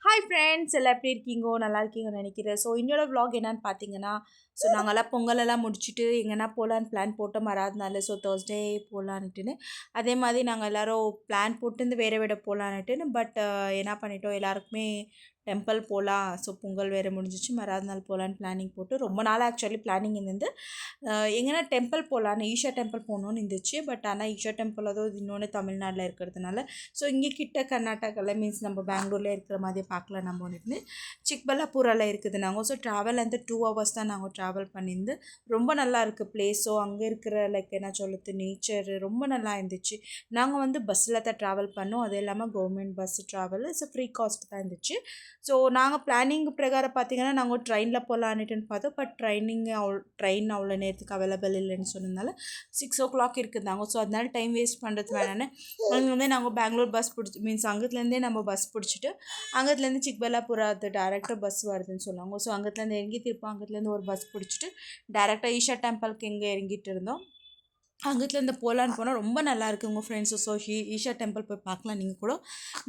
Hi friends எல்லாம் எப்படி இருக்கீங்கோ நல்லா இருக்கீங்கன்னு நினைக்கிறேன். ஸோ இன்னோட vlog என்னன்னு பார்த்தீங்கன்னா, ஸோ நாங்கள்லாம் பொங்கலெல்லாம் முடிச்சுட்டு எங்கன்னா போகலான்னு பிளான் போட்டோம் மறாதனால. ஸோ தேர்ஸ்டே போகலான்ட்டுன்னு அதே மாதிரி நாங்கள் எல்லோரும் பிளான் போட்டு வேறு விட போகலான்ட்டுன்னு பட் என்ன பண்ணிட்டோம் எல்லாருக்குமே டெம்பிள் போகலாம். ஸோ பொங்கல் வேறு முடிஞ்சிச்சு மறாத நாள் போகலான்னு பிளானிங் போட்டு ரொம்ப நாள் ஆக்சுவலி பிளானிங் இருந்து எங்கன்னா டெம்பிள் போகலான்னு ஈஷா டெம்பிள் போகணுன்னு இருந்துச்சு. பட் ஆனால் ஈஷா டெம்பிள் அதுவும் இன்னொன்று தமிழ்நாட்டில் இருக்கிறதுனால ஸோ இங்கே கிட்ட கர்நாடகாவில் மீன்ஸ் நம்ம பெங்களூரில் இருக்கிற மாதிரி பார்க்கலாம் நம்ம ஒன்று சிக்பல்லாபுராவில் இருக்குது. நாங்கள் ஸோ ட்ராவல் வந்து 2 hours தான் நாங்கள் ட்ராவல் பண்ணியிருந்து ரொம்ப நல்லா இருக்குது பிளேஸ். ஸோ அங்கே இருக்கிற லைக் என்ன சொல்லுது நேச்சர் ரொம்ப நல்லா இருந்துச்சு. நாங்கள் வந்து பஸ்ஸில் தான் ட்ராவல் பண்ணோம். அது இல்லாமல் government bus travel so free cost தான் இருந்துச்சு. ஸோ நாங்கள் பிளானிங் பிரகாரம் பார்த்திங்கன்னா நாங்கள் ட்ரெயினில் போகலான்னுட்டுன்னு பார்த்தோம். பட் ட்ரெயின் அவ்வளோ நேரத்துக்கு அவைலபிள் இல்லைன்னு சொன்னதுனால 6 o'clock இருக்குதாங்க. ஸோ அதனால டைம் வேஸ்ட் பண்ணுறது வேணான்னு அங்கேருந்தே நாங்கள் பெங்களூர் பஸ் பிடிச்சி மீன்ஸ் அங்கத்துலேருந்தே நம்ம பஸ் பிடிச்சிட்டு அங்கத்துலேருந்து சிக்பல்லாபுரா அது டேரெக்டாக பஸ் வருதுன்னு சொன்னாங்க. ஸோ அங்கத்துலேருந்து இறங்கி திருப்ப அங்கத்துலேருந்து ஒரு பஸ் பிடிச்சிட்டு டேரெக்டாக ஈஷா டெம்பிளுக்கு எங்கே இறங்கிட்டு இருந்தோம். அங்கத்துலேருந்து போகலான்னு போனால் ரொம்ப நல்லா இருக்குது உங்கள் ஃப்ரெண்ட்ஸு. ஸோ ஈஷா டெம்பிள் போய் பார்க்கலாம் நீங்கள் கூட.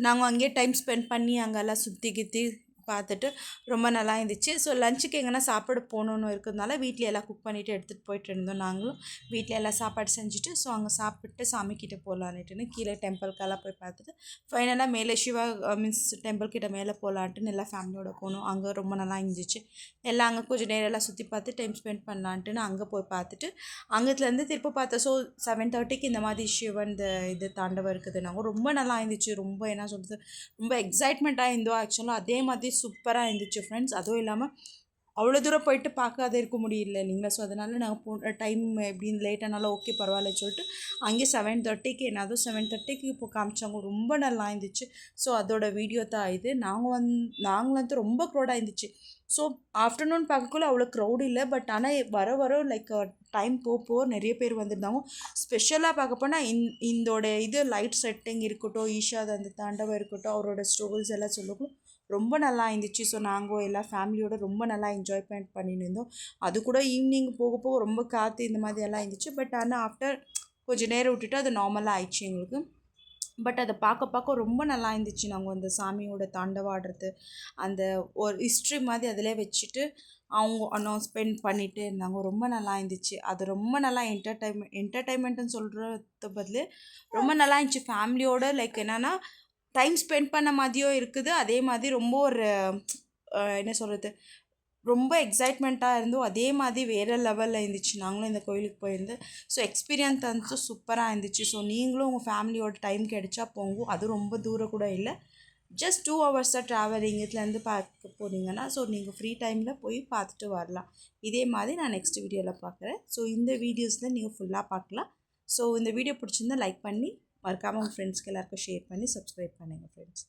நாங்கள் அங்கேயே டைம் ஸ்பெண்ட் பண்ணி அங்கெல்லாம் சுற்றி கிற்றி பார்த்துட்டு ரொம்ப நல்லா இருந்துச்சு. ஸோ லஞ்சுக்கு எங்கன்னா சாப்பாடு போகணுன்னு இருக்கிறதுனால வீட்டில் எல்லாம் குக் பண்ணிவிட்டு எடுத்துகிட்டு போயிட்டு இருந்தோம். நாங்களும் வீட்டில் எல்லாம் சாப்பாடு செஞ்சுட்டு ஸோ அங்கே சாப்பிட்டு சாமிக்கிட்ட போகலான்ட்டுன்னு கீழே டெம்பிள்க்கெல்லாம் போய் பார்த்துட்டு ஃபைனலாக மேலே சிவா மீன்ஸ் டெம்பிள் கிட்ட மேலே போகலான்ட்டுன்னு எல்லாம் ஃபேமிலியோட போகணும். அங்கே ரொம்ப நல்லா இருந்துச்சு. எல்லாம் அங்கே கொஞ்சம் நேரம் எல்லாம் சுற்றி பார்த்து டைம் ஸ்பெண்ட் பண்ணலான்ட்டுன்னு அங்கே போய் பார்த்துட்டு அங்கத்துலேருந்து திருப்ப பார்த்தோம். ஸோ 7:30க்கு இந்த மாதிரி சிவன் இது தாண்டவம் இருக்குது. நாங்கள் ரொம்ப நல்லா இருந்துச்சு. ரொம்ப என்ன சொல்கிறது ரொம்ப எக்ஸைட்மெண்ட்டாக இருந்தோம். ஆக்சுவலாக அதே மாதிரி சூப்பராக இருந்துச்சு ஃப்ரெண்ட்ஸ். அதுவும் இல்லாமல் அவ்வளோ தூரம் போயிட்டு பார்க்காத இருக்க முடியல இல்லைங்களா. ஸோ அதனால் நாங்கள் டைம் எப்படின்னு லேட்டானாலும் ஓகே பரவாயில்ல சொல்லிட்டு அங்கே 7:30க்கு என்னதும் 7:30க்கு இப்போ காமிச்சாங்க. ரொம்ப நல்லா இருந்துச்சு. ஸோ அதோட வீடியோ தான் இது. நாங்கள் வந்து ரொம்ப க்ரௌடாக இருந்துச்சு. ஸோ ஆஃப்டர்நூன் பார்க்கக்குள்ள அவ்வளோ க்ரௌட் இல்லை. பட் ஆனால் வர லைக் டைம் போக நிறைய பேர் வந்திருந்தாங்க. ஸ்பெஷலாக பார்க்க போனால் இதோட இது லைட் செட்டிங் இருக்கட்டும், ஈஷா அந்த தாண்டவம் இருக்கட்டும், அவரோட ஸ்டோரிஸ் எல்லாம் சொல்லக்கும் ரொம்ப நல்லா இருந்துச்சு. ஸோ நாங்கள் எல்லா ஃபேமிலியோடு ரொம்ப நல்லா என்ஜாய்மெண்ட் பண்ணின்னு இருந்தோம். அது கூட ஈவினிங் போக ரொம்ப காற்று இந்த மாதிரி எல்லாம் இருந்துச்சு. பட் ஆனால் ஆஃப்டர் கொஞ்சம் நேரம் விட்டுட்டு அது நார்மலாக ஆயிடுச்சு எங்களுக்கு. பட் அதை பார்க்க ரொம்ப நல்லா இருந்துச்சு. நாங்கள் அந்த சாமியோட தாண்டவம் ஆடுறது அந்த ஒரு ஹிஸ்ட்ரி மாதிரி அதிலே வச்சுட்டு அவங்க அனௌன்ஸ்மெண்ட் பண்ணிகிட்டே இருந்தாங்க. ரொம்ப நல்லா இருந்துச்சு. அது ரொம்ப நல்லா என்டர்டைன்மெண்ட்டுன்னு சொல்கிறது பதில் ரொம்ப நல்லா இருந்துச்சு. ஃபேமிலியோட லைக் என்னென்னா டைம் ஸ்பெண்ட் பண்ண மாதிரியும் இருக்குது. அதே மாதிரி ரொம்ப ஒரு என்ன சொல்கிறது ரொம்ப எக்ஸைட்மெண்ட்டாக இருந்தோம். அதே மாதிரி வேறு லெவலில் இருந்துச்சு. நாங்களும் இந்த கோயிலுக்கு போயிருந்து ஸோ எக்ஸ்பீரியன்ஸ் வந்து சூப்பராக இருந்துச்சு. ஸோ நீங்களும் உங்கள் ஃபேமிலியோட டைம் கிடைச்சா போங்க. அது ரொம்ப தூரம் கூட இல்லை. ஜஸ்ட் 2 hours தான் ட்ராவலிங். இதுலேருந்து பார்க்க போனீங்கன்னா ஸோ நீங்கள் ஃப்ரீ டைமில் போய் பார்த்துட்டு வரலாம். இதே மாதிரி நான் நெக்ஸ்ட் வீடியோவில் பார்க்குறேன். ஸோ இந்த வீடியோஸில் நீங்கள் ஃபுல்லாக பார்க்கலாம். ஸோ இந்த வீடியோ பிடிச்சிருந்தா லைக் பண்ணி மறக்காமல் உங்கள் ஃப்ரெண்ட்ஸ்க்கு எல்லாருக்கும் ஷேர் பண்ணி சப்ஸ்கிரைப் பண்ணுங்கள் ஃப்ரெண்ட்ஸ்.